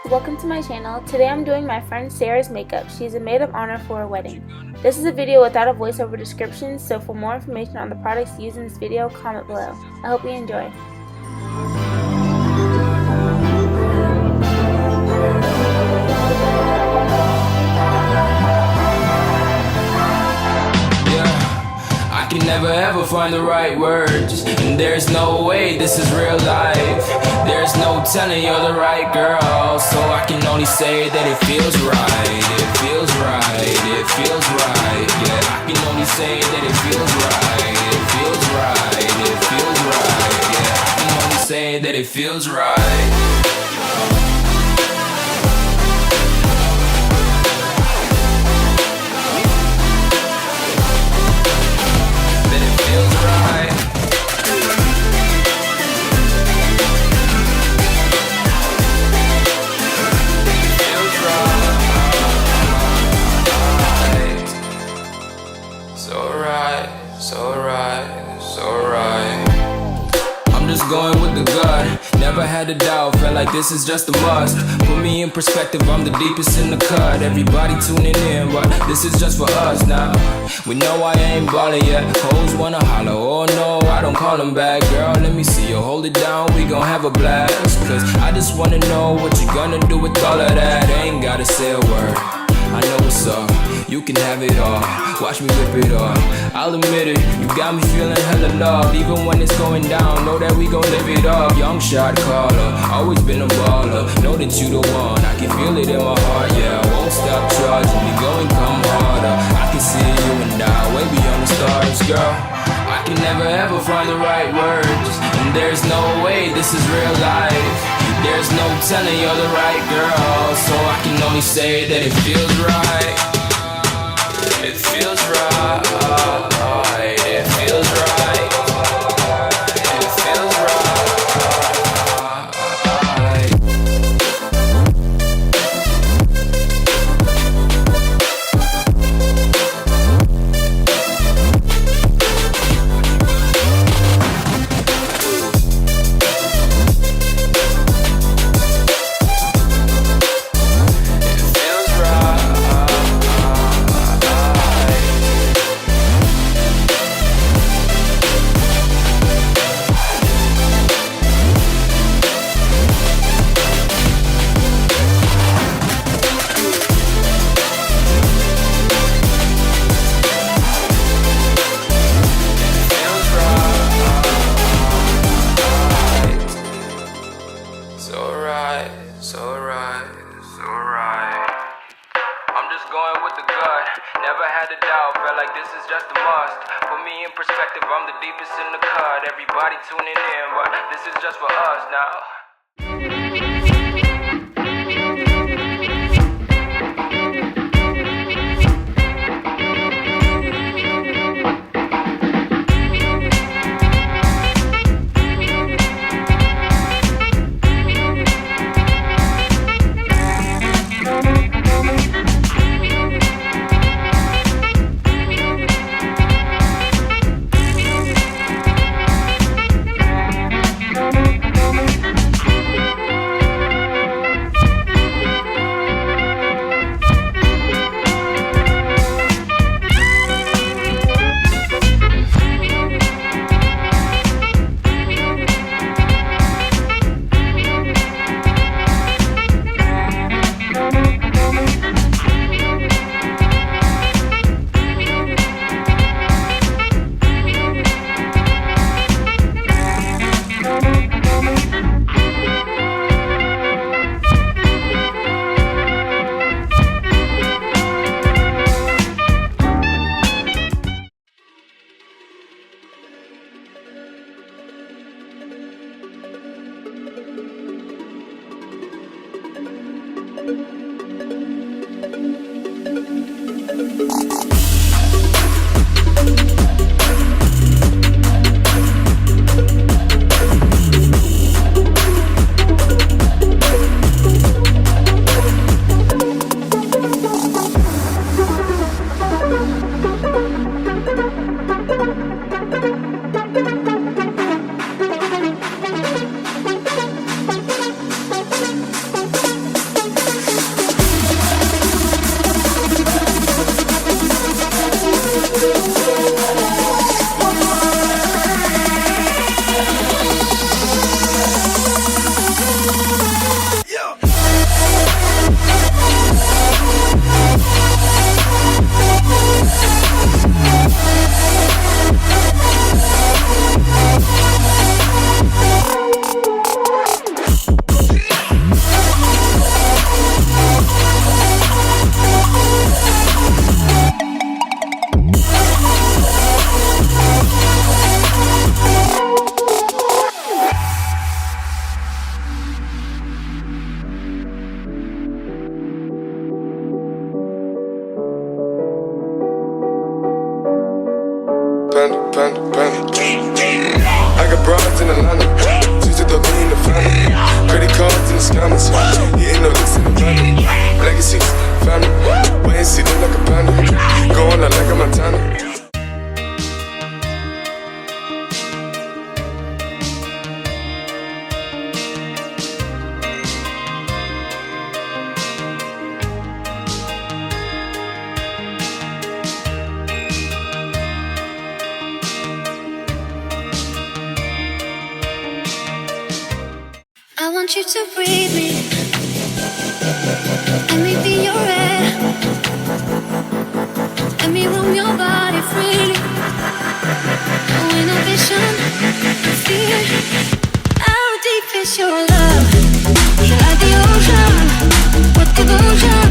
Welcome to my channel. Today I'm doing my friend Sarah's makeup. She's a maid of honor for a wedding. This is a video without a voiceover description, so for more information on the products used in this video, comment below. I hope you enjoy. I can never ever find the right words, and there's no way this is real life. There's no telling you're the right girl, so I can only say that it feels right. It feels right, it feels right. Yeah, I can only say that it feels right. It feels right, it feels right. Yeah, I can only say that it feels right. Going with the gut, never had a doubt, felt like this is just a must. Put me in perspective, I'm the deepest in the cut. Everybody tuning in, but this is just for us now. We know I ain't ballin' yet, hoes wanna holler, oh no, I don't call them back. Girl, let me see you hold it down, we gon' have a blast. Cause I just wanna know what you gonna do with all of that. Ain't gotta say a word, I know what's up, you can have it all. Watch me rip it off, I'll admit it, you got me feeling hella love. Even when it's going down, know that we gon' live it up. Young shot caller, always been a baller. Know that you the one, I can feel it in my heart. Yeah, I won't stop charging me, go and come harder. I can see you and I, way beyond the stars, girl. I can never ever find the right words, and there's no way this is real life. There's no telling you're the right girl, so I can only say that it feels right. It feels right. It feels right. It feels right. Going with the gut, never had a doubt, felt like this is just a must. Put me in perspective, I'm the deepest in the cut. Everybody tuning in, but this is just for us now. diamonds. Hitting no licks in the family. Legacy, family. Wait and see, look like a panda. Going out like a Montana. I want you to breathe me. Let me be your air. Let me roam your body freely. No inhibition, fear. How deep is your love? You're like the ocean. What devotion?